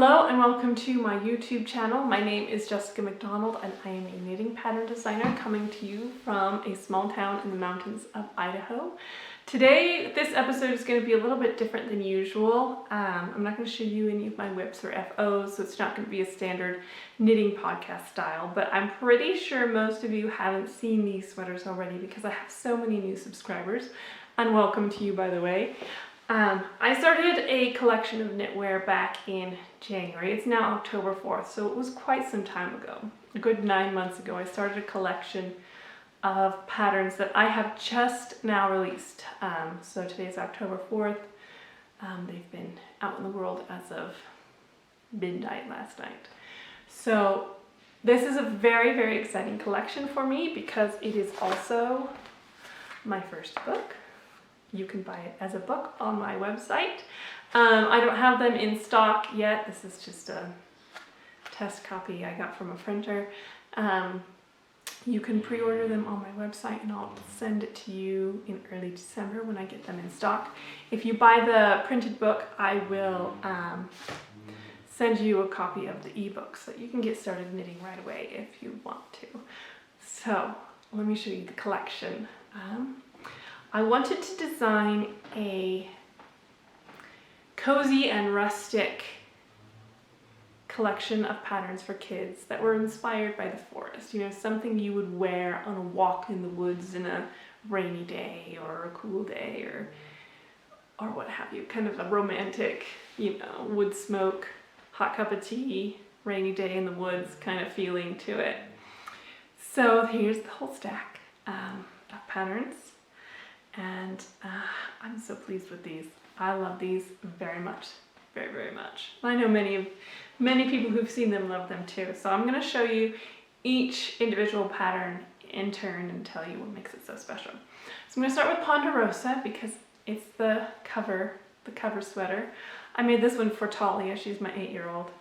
Hello and welcome to my YouTube channel. My name is Jessica McDonald and I am a knitting pattern designer coming to you from a small town in the mountains of Idaho. Today, this episode is going to be a little bit different than usual. I'm not going to show you any of my whips or FOs, so it's not going to be a standard knitting podcast style, but I'm pretty sure most of you haven't seen these sweaters already because I have so many new subscribers. And welcome to you, by the way. I started a collection of knitwear back in January. It's now October 4th, so it was quite some time ago. A good 9 months ago, I started a collection of patterns that I have just now released. So today's October 4th. They've been out in the world as of midnight last night. So this is a very, very exciting collection for me because it is also my first book. You can buy it as a book on my website. I don't have them in stock yet. This is just a test copy I got from a printer. You can pre-order them on my website and I'll send it to you in early December when I get them in stock. If you buy the printed book, I will send you a copy of the ebook so that you can get started knitting right away if you want to. So let me show you the collection. I wanted to design a cozy and rustic collection of patterns for kids that were inspired by the forest. You know, something you would wear on a walk in the woods in a rainy day or a cool day or what have you. Kind of a romantic, you know, wood smoke, hot cup of tea, rainy day in the woods kind of feeling to it. So here's the whole stack of patterns. And I'm so pleased with these. I love these very much, very, very much. I know many people who've seen them love them too. So I'm going to show you each individual pattern in turn and tell you what makes it so special. So I'm going to start with Ponderosa because it's the cover sweater. I made this one for Talia. She's my 8-year-old.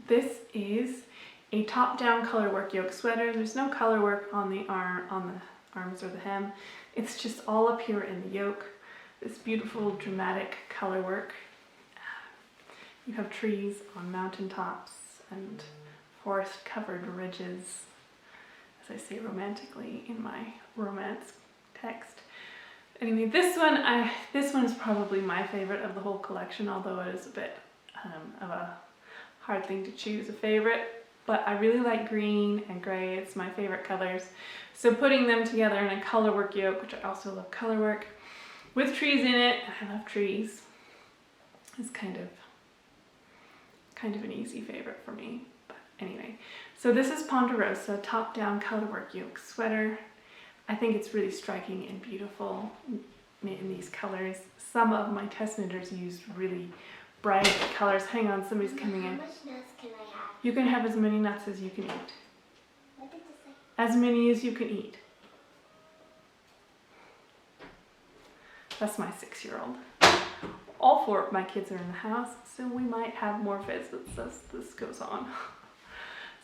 This is a top-down colorwork yoke sweater. There's no colorwork on the arms or the hem. It's just all up here in the yoke. This beautiful dramatic color work. You have trees on mountaintops and forest covered ridges, as I say romantically in my romance text. Anyway, this one is probably my favorite of the whole collection, although it is a bit of a hard thing to choose a favorite. But I really like green and gray. It's my favorite colors. So putting them together in a colorwork yoke, which I also love colorwork, with trees in it, and I love trees, is kind of an easy favorite for me. But anyway, so this is Ponderosa top-down colorwork yoke sweater. I think it's really striking and beautiful in these colors. Some of my test knitters used really bright colors. Hang on, somebody's coming in. How much nuts can I have? You can have as many nuts as you can eat. What did you say? As many as you can eat. That's my 6-year-old. All 4 of my kids are in the house, so we might have more visits as this goes on.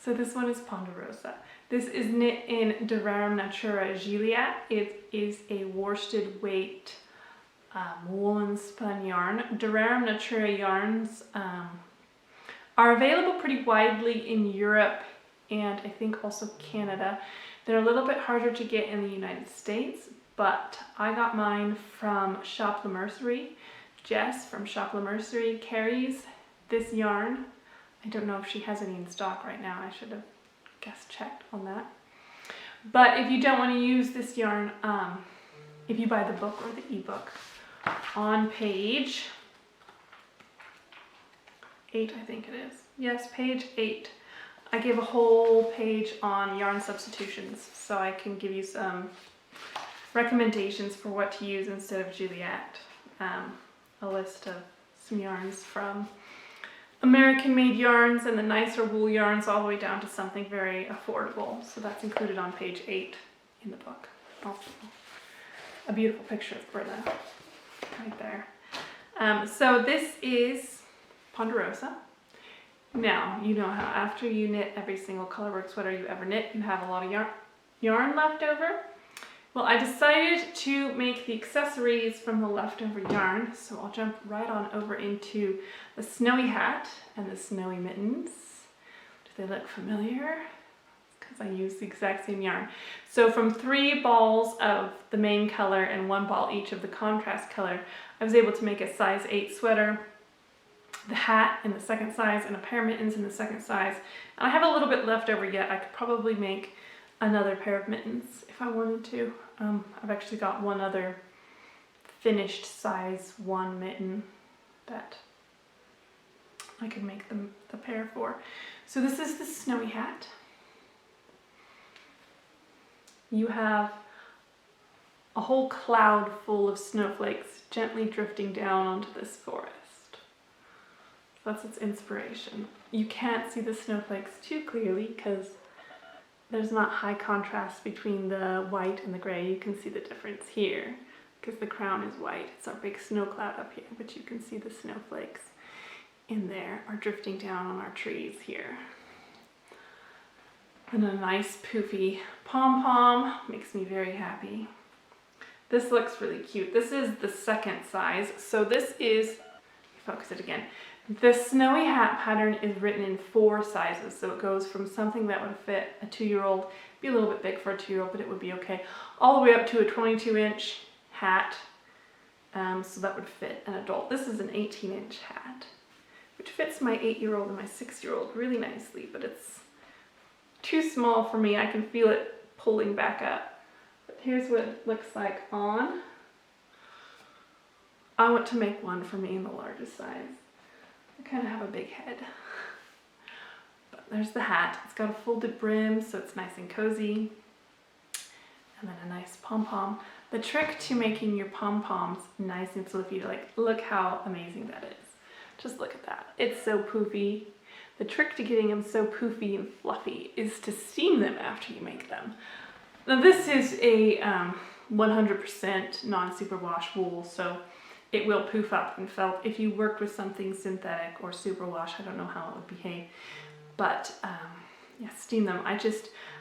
So this one is Ponderosa. This is knit in Durarum Natura Gilia. It is a worsted weight woolen spun yarn. Durarum Natura yarns are available pretty widely in Europe and I think also Canada. They're a little bit harder to get in the United States, but I got mine from Shop La Mercerie. Jess from Shop La Mercerie carries this yarn. I don't know if she has any in stock right now. I should have checked on that. But if you don't want to use this yarn, if you buy the book or the ebook, on page 8, I think it is. Yes, page 8. I give a whole page on yarn substitutions, so I can give you some recommendations for what to use instead of Juliet. A list of some yarns from American-made yarns and the nicer wool yarns all the way down to something very affordable. So that's included on page 8 in the book. Also, a beautiful picture of Britta right there. So this is Ponderosa. Now, you know how after you knit every single colorwork sweater you ever knit, you have a lot of yarn left over. Well, I decided to make the accessories from the leftover yarn, so I'll jump right on over into the snowy hat and the snowy mittens. Do they look familiar? Because I use the exact same yarn. So from 3 balls of the main color and 1 ball each of the contrast color, I was able to make a size 8 sweater, the hat in the second size, and a pair of mittens in the second size. And I have a little bit left over yet. I could probably make another pair of mittens if I wanted to. I've actually got one other finished size 1 mitten that I could make the pair for. So this is the snowy hat. You have a whole cloud full of snowflakes gently drifting down onto this forest. That's its inspiration. You can't see the snowflakes too clearly because there's not high contrast between the white and the gray. You can see the difference here because the crown is white. It's our big snow cloud up here, but you can see the snowflakes in there are drifting down on our trees here. And a nice poofy pom-pom makes me very happy. This looks really cute. This is the second size. So this is, focus it again. The snowy hat pattern is written in 4 sizes. So it goes from something that would fit a 2-year-old, be a little bit big for a 2-year-old, but it would be okay, all the way up to a 22-inch hat. So that would fit an adult. This is an 18-inch hat, which fits my 8-year-old and my 6-year-old really nicely, but it's too small for me. I can feel it pulling back up. But here's what it looks like on. I want to make one for me in the largest size. I kind of have a big head. But there's the hat. It's got a folded brim, so it's nice and cozy. And then a nice pom-pom. The trick to making your pom-poms nice and fluffy, like, look how amazing that is. Just look at that. It's so poofy. The trick to getting them so poofy and fluffy is to steam them after you make them. Now this is a 100% non-superwash wool, so it will poof up in felt. If you worked with something synthetic or superwash, I don't know how it would behave, but yeah, steam them.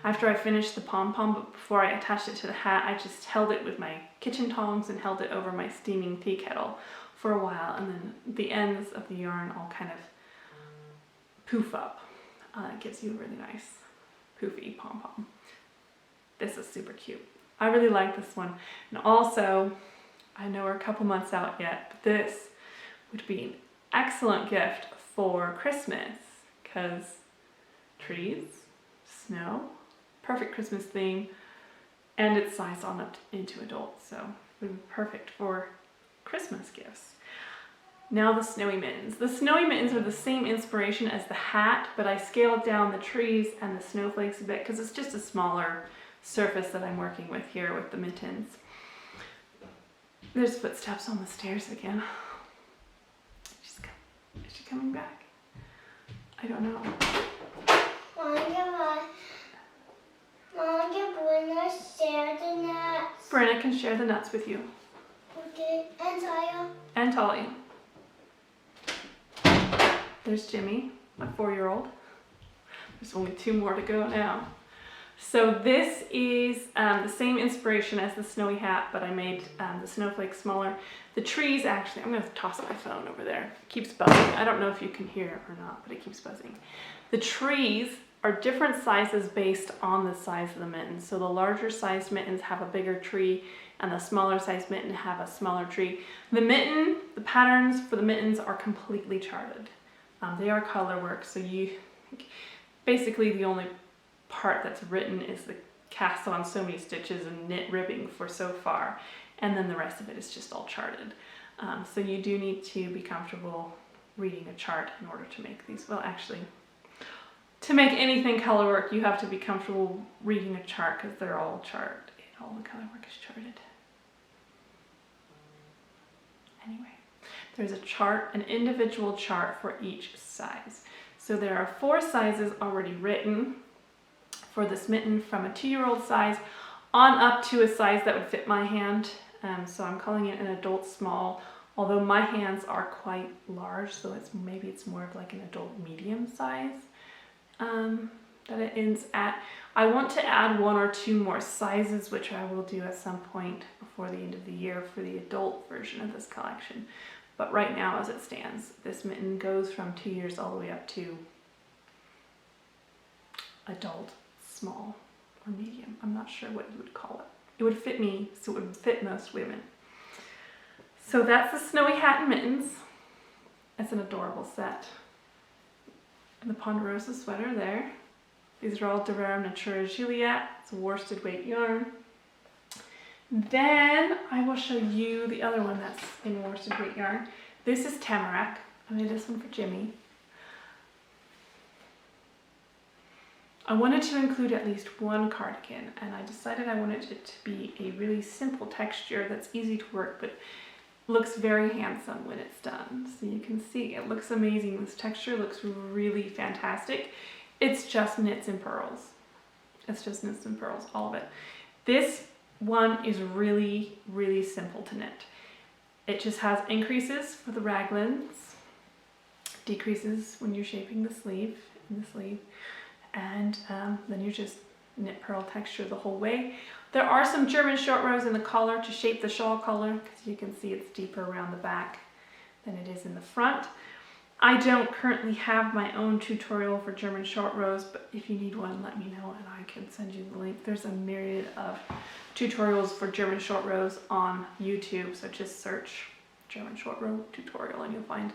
After I finished the pom-pom, but before I attached it to the hat, I just held it with my kitchen tongs and held it over my steaming tea kettle for a while, and then the ends of the yarn all kind of poof up. It gives you a really nice poofy pom-pom. This is super cute. I really like this one. And also, I know we're a couple months out yet, but this would be an excellent gift for Christmas because trees, snow, perfect Christmas theme, and it's sized on up into adult, so it would be perfect for Christmas gifts. Now the snowy mittens. The snowy mittens are the same inspiration as the hat, but I scaled down the trees and the snowflakes a bit because it's just a smaller surface that I'm working with here with the mittens. There's footsteps on the stairs again. Is she coming back? I don't know. Mom, can Brenna share the nuts? Brenna can share the nuts with you. Okay, and Talia. And Talia. There's Jimmy, my 4-year-old. There's only 2 more to go now. So this is the same inspiration as the snowy hat, but I made the snowflakes smaller. The trees, actually, I'm going to toss my phone over there. It keeps buzzing. I don't know if you can hear it or not, but it keeps buzzing. The trees are different sizes based on the size of the mittens. So the larger sized mittens have a bigger tree, and the smaller sized mitten have a smaller tree. The patterns for the mittens are completely charted. They are colorwork, so basically the only part that's written is the cast on so many stitches and knit ribbing for so far, and then the rest of it is just all charted. So you do need to be comfortable reading a chart in order to make these. Well, actually, to make anything colorwork, you have to be comfortable reading a chart because they're all charted. All the colorwork is charted. Anyway, there's a chart, an individual chart for each size. So there are 4 sizes already written for this mitten, from a 2-year-old size on up to a size that would fit my hand. So I'm calling it an adult small, although my hands are quite large, so maybe it's more of like an adult medium size that it ends at. I want to add 1 or 2 more sizes, which I will do at some point before the end of the year for the adult version of this collection. But right now, as it stands, this mitten goes from 2 years all the way up to adult, small, or medium. I'm not sure what you would call it. It would fit me, so it would fit most women. So that's the Snowy Hat and Mittens. It's an adorable set. And the Ponderosa sweater there. These are all Deverum Natura Juliet. It's a worsted weight yarn. Then I will show you the other one that's in worsted weight yarn. This is Tamarack. I made this one for Jimmy. I wanted to include at least 1 cardigan, and I decided I wanted it to be a really simple texture that's easy to work, but looks very handsome when it's done. So you can see it looks amazing. This texture looks really fantastic. It's just knits and pearls. It's just knits and pearls, all of it. This one is really, really simple to knit. It just has increases for the raglans, decreases when you're shaping the sleeve, and then you just knit pearl texture the whole way. There are some German short rows in the collar to shape the shawl collar, because you can see it's deeper around the back than it is in the front. I don't currently have my own tutorial for German short rows, but if you need one, let me know and I can send you the link. There's a myriad of tutorials for German short rows on YouTube, so just search German short row tutorial and you'll find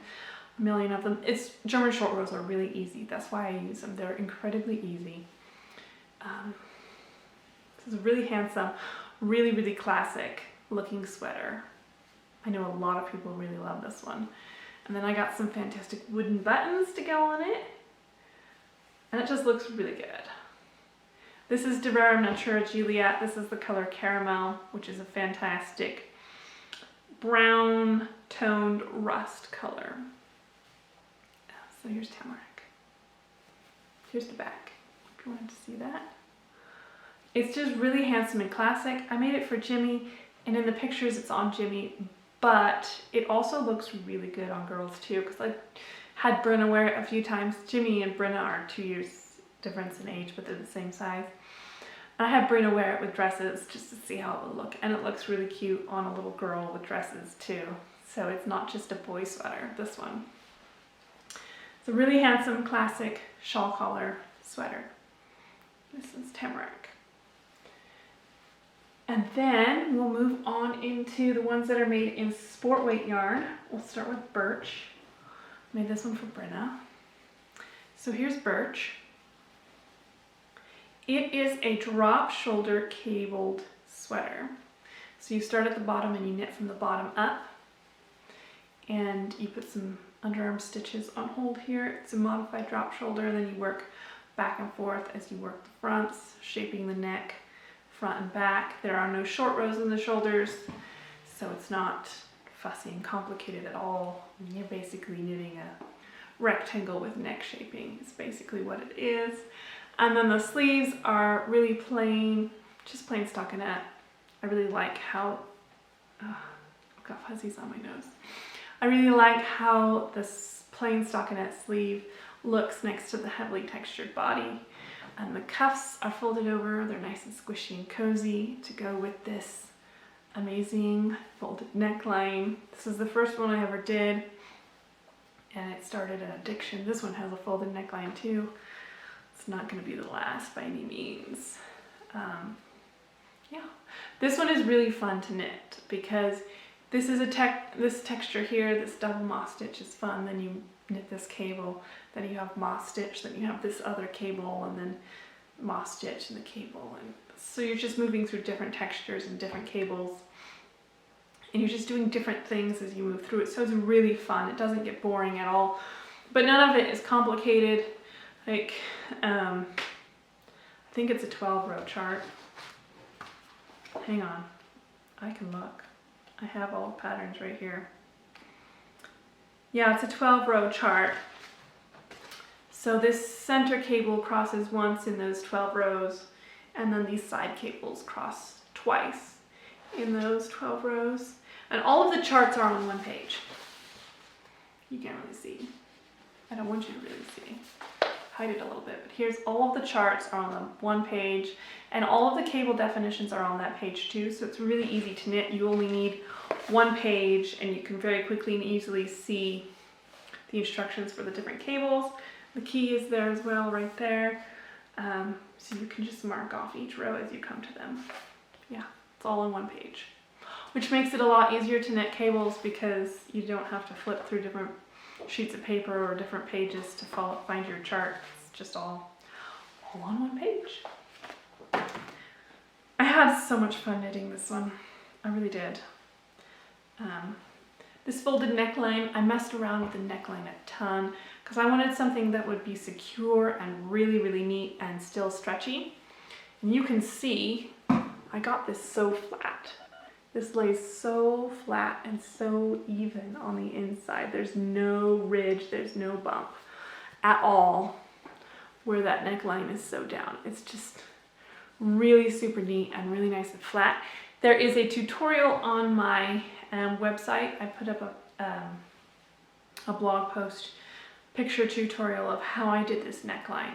a million of them. German short rows are really easy. That's why I use them. They're incredibly easy. This is a really handsome, really, really classic looking sweater. I know a lot of people really love this one. And then I got some fantastic wooden buttons to go on it. And it just looks really good. This is Deverum Natura Juliet. This is the color Caramel, which is a fantastic brown toned rust color. So here's Tamarack. Here's the back, if you wanted to see that. It's just really handsome and classic. I made it for Jimmy, and in the pictures it's on Jimmy, but it also looks really good on girls too, because I had Brenna wear it a few times. Jimmy and Brenna are 2 years difference in age, but they're the same size. I had Brenna wear it with dresses just to see how it would look, and it looks really cute on a little girl with dresses too. So it's not just a boy sweater, this one. It's a really handsome, classic shawl collar sweater. This is Tamarack. And then we'll move on into the ones that are made in sport weight yarn. We'll start with birch. Made this one for Brenna. So here's birch. It is a drop shoulder cabled sweater. So you start at the bottom and you knit from the bottom up. And you put some underarm stitches on hold here. It's a modified drop shoulder, and then you work back and forth as you work the fronts, shaping the neck, front and back. There are no short rows in the shoulders, so it's not fussy and complicated at all. You're basically knitting a rectangle with neck shaping. It's basically what it is. And then the sleeves are really plain, just plain stockinette. I really like how, I've got fuzzies on my nose. I really like how this plain stockinette sleeve looks next to the heavily textured body. And the cuffs are folded over. They're nice and squishy and cozy to go with this amazing folded neckline. This is the first one I ever did, and it started an addiction. This one has a folded neckline too. It's not going to be the last by any means. Yeah, this one is really fun to knit because this is this texture here, this double moss stitch is fun. Then you knit this cable, then you have moss stitch, then you have this other cable, and then moss stitch and the cable. And so you're just moving through different textures and different cables, and you're just doing different things as you move through it. So it's really fun. It doesn't get boring at all, but none of it is complicated. Like, I think it's a 12-row chart. Hang on, I can look. I have all the patterns right here. Yeah, it's a 12-row chart. So this center cable crosses once in those 12 rows, and then these side cables cross twice in those 12 rows. And all of the charts are on one page. You can't really see. I don't want you to really see. hide it a little bit, but here's all of the charts are on the one page, and all of the cable definitions are on that page too, so it's really easy to knit. You only need one page and you can very quickly and easily see the instructions for the different cables. The key is there as well, right there. So you can just mark off each row as you come to them. Yeah, it's all on one page, which makes it a lot easier to knit cables because you don't have to flip through different sheets of paper or different pages to find your chart. It's just all on one page. I had so much fun knitting this one. I really did. This folded neckline, I messed around with the neckline a ton because I wanted something that would be secure and really, really neat and still stretchy. And you can see I got this so flat. This lays so flat and so even on the inside. There's no ridge, there's no bump at all where that neckline is so down. It's just really super neat and really nice and flat. There is a tutorial on my website. I put up a blog post picture tutorial of how I did this neckline.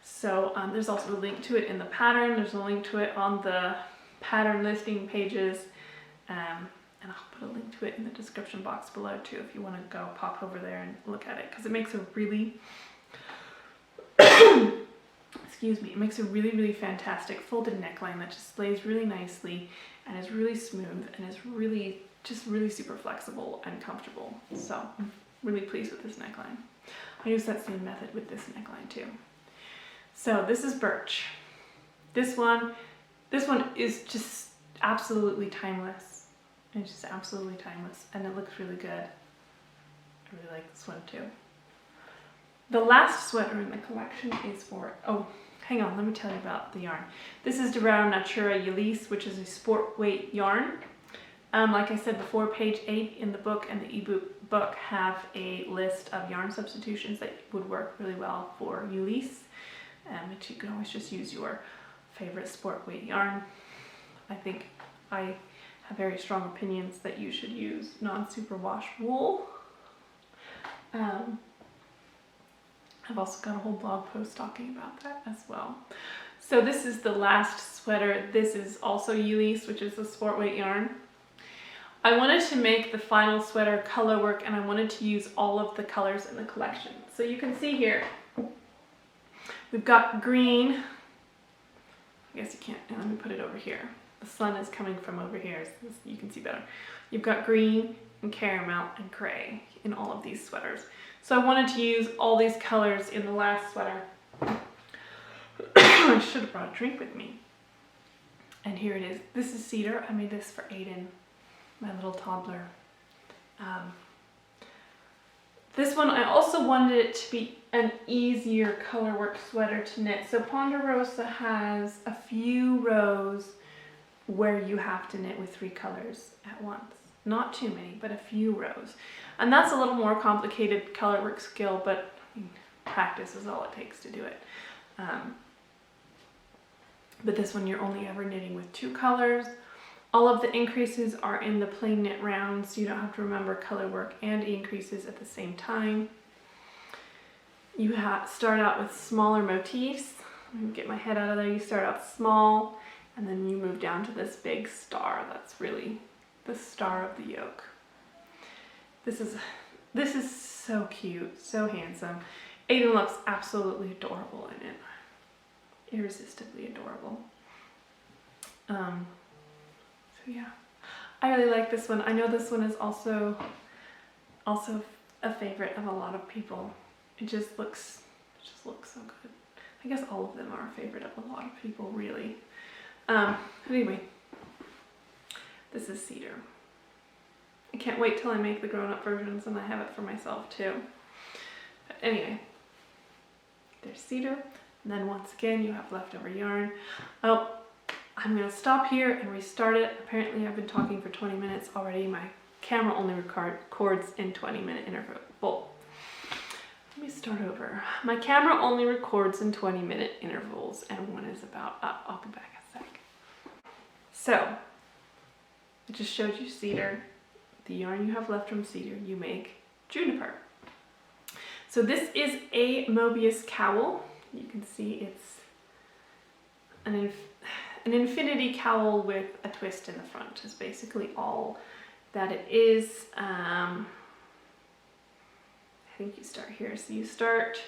So there's also a link to it in the pattern. There's a link to it on the pattern listing pages. And I'll put a link to it in the description box below too if you want to go pop over there and look at it, because it makes a really excuse me, it makes a really, really fantastic folded neckline that just lays really nicely and is really smooth and is really super flexible and comfortable. So I'm really pleased with this neckline. I use that same method with this neckline too. So this is birch. This one is just absolutely timeless. It's just absolutely timeless and it looks really good. I really like this one too. The last sweater in the collection is for, oh, hang on, let me tell you about the yarn. This is Durara Natura Ulisse, which is a sport weight yarn. Like I said before, page 8 in the book and the ebook book have a list of yarn substitutions that would work really well for Ulisse. But you can always just use your favorite sport weight yarn. I think I have very strong opinions that you should use non-superwash wool. I've also got a whole blog post talking about that as well. So this is the last sweater. This is also Ulisse, which is a sport weight yarn. I wanted to make the final sweater color work and I wanted to use all of the colors in the collection. So you can see here, we've got green. I guess you can't, let me put it over here. The sun is coming from over here, so you can see better. You've got green and caramel and gray in all of these sweaters. So I wanted to use all these colors in the last sweater. I should have brought a drink with me. And here it is. This is cedar. I made this for Aiden, my little toddler. This one, I also wanted it to be an easier colorwork sweater to knit. So Ponderosa has a few rows where you have to knit with 3 colors at once. Not too many, but a few rows. And that's a little more complicated colorwork skill, but I mean, practice is all it takes to do it. But this one you're only ever knitting with 2 colors. All of the increases are in the plain knit round, so you don't have to remember colorwork and increases at the same time. You start out with smaller motifs. Let me get my head out of there. You start out small, and then you move down to this big star. That's really the star of the yoke. This is so cute, so handsome. Aiden looks absolutely adorable in it. Irresistibly adorable. So yeah, I really like this one. I know this one is also a favorite of a lot of people. It just looks so good. I guess all of them are a favorite of a lot of people, really. Anyway, this is cedar. I can't wait till I make the grown-up versions and I have it for myself too. But anyway, there's cedar. And then once again, you have leftover yarn. Oh, I'm gonna stop here and restart it. Apparently I've been talking for 20 minutes already. My camera only records in 20-minute intervals. Let me start over. My camera only records in 20-minute intervals and one is about up. I'll be back in a sec. So, I just showed you cedar. The yarn you have left from cedar, you make juniper. So this is a Mobius cowl. You can see it's an infinity cowl with a twist in the front is basically all that it is. I think you start here. So you start,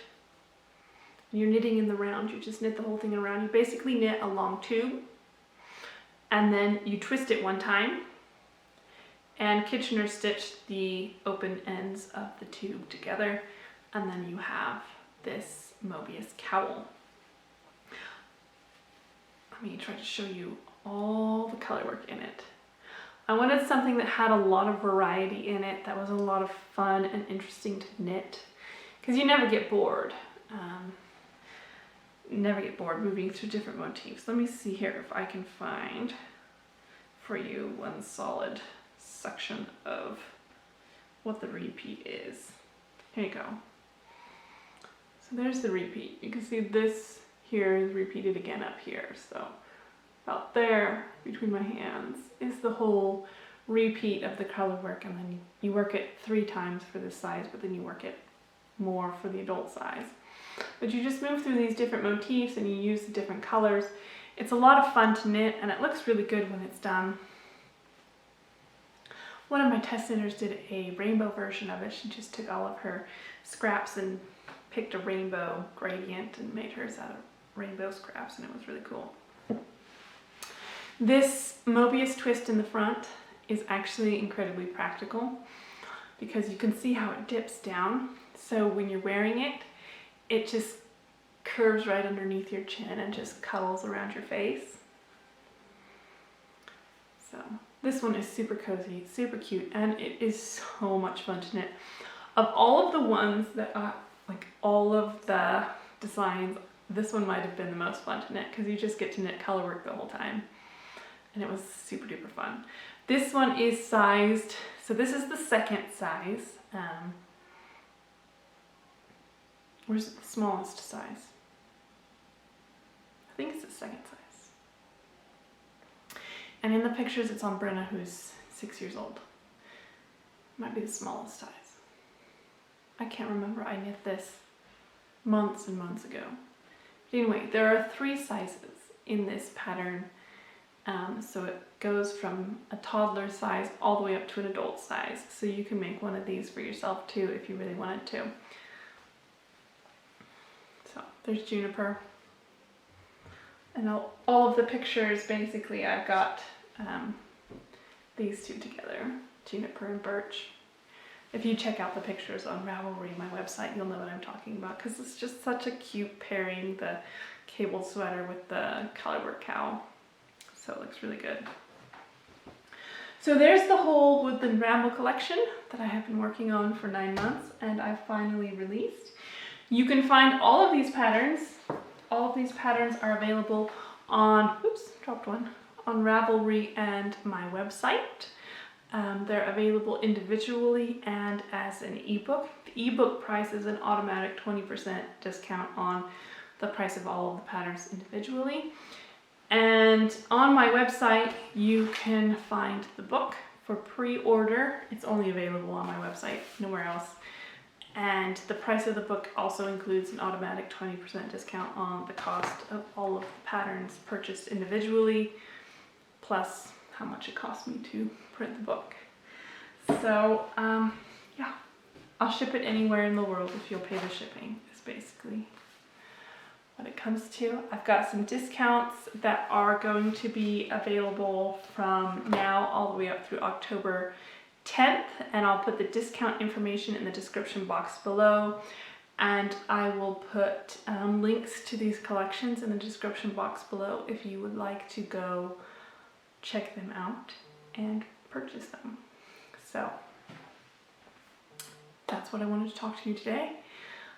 you're knitting in the round, you just knit the whole thing around. You basically knit a long tube and then you twist it one time and Kitchener stitch the open ends of the tube together, and then you have this Mobius cowl. Let me try to show you all the color work in it. I wanted something that had a lot of variety in it, that was a lot of fun and interesting to knit, because you never get bored. Moving through different motifs. Let me see here if I can find for you one solid section of what the repeat is. Here you go. So there's the repeat. You can see this here is repeated again up here. So about there between my hands is the whole repeat of the color work, and then you work it 3 times for this size, but then you work it more for the adult size. But you just move through these different motifs and you use the different colors. It's a lot of fun to knit and it looks really good when it's done. One of my test knitters did a rainbow version of it. She just took all of her scraps and picked a rainbow gradient and made hers out of rainbow scraps, and it was really cool. This Mobius twist in the front is actually incredibly practical because you can see how it dips down. So when you're wearing it, it just curves right underneath your chin and just cuddles around your face. So this one is super cozy, super cute, and it is so much fun to knit. Of all of the ones that are, like all of the designs, this one might have been the most fun to knit because you just get to knit color work the whole time. And it was super duper fun. This one is sized, so this is the second size. Where's the smallest size? I think it's the second size. And in the pictures it's on Brenna, who's 6 years old. Might be the smallest size. I can't remember, I knit this months and months ago. But anyway, there are 3 sizes in this pattern. So it goes from a toddler size all the way up to an adult size. So you can make one of these for yourself too if you really wanted to. So there's Juniper. And all of the pictures, basically I've got these 2 together, Juniper and Birch. If you check out the pictures on Ravelry, my website, you'll know what I'm talking about because it's just such a cute pairing, the cable sweater with the colorwork cowl. So it looks really good. So there's the whole Woodland Ramble collection that I have been working on for 9 months and I finally released. You can find all of these patterns. All of these patterns are available on, on Ravelry and my website. They're available individually and as an ebook. The ebook price is an automatic 20% discount on the price of all of the patterns individually. And on my website, you can find the book for pre-order. It's only available on my website, nowhere else. And the price of the book also includes an automatic 20% discount on the cost of all of the patterns purchased individually, plus how much it cost me to print the book. So, yeah, I'll ship it anywhere in the world if you'll pay the shipping, is basically what it comes to. I've got some discounts that are going to be available from now all the way up through October 10th, and I'll put the discount information in the description box below, and I will put links to these collections in the description box below if you would like to go check them out and purchase them. So that's what I wanted to talk to you today.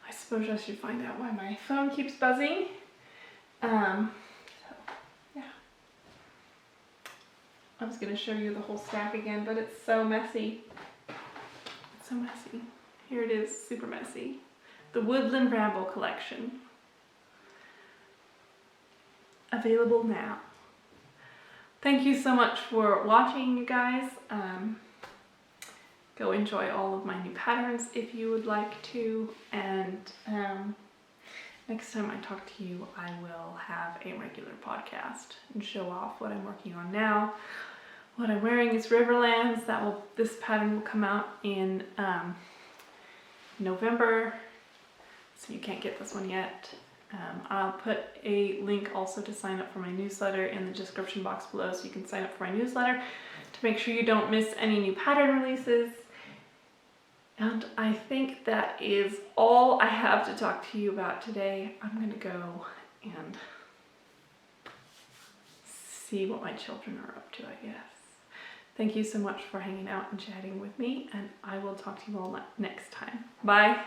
I suppose I should find out why my phone keeps buzzing. So yeah. I was going to show you the whole stack again, but it's so messy. It's so messy. Here it is, super messy. The Woodland Ramble collection. Available now. Thank you so much for watching, you guys. go enjoy all of my new patterns if you would like to. And next time I talk to you, I will have a regular podcast and show off what I'm working on now. What I'm wearing is Riverlands. This pattern will come out in November, so you can't get this one yet. I'll put a link also to sign up for my newsletter in the description box below, so you can sign up for my newsletter to make sure you don't miss any new pattern releases. And I think that is all I have to talk to you about today. I'm gonna go and see what my children are up to, I guess. Thank you so much for hanging out and chatting with me, and I will talk to you all next time. Bye.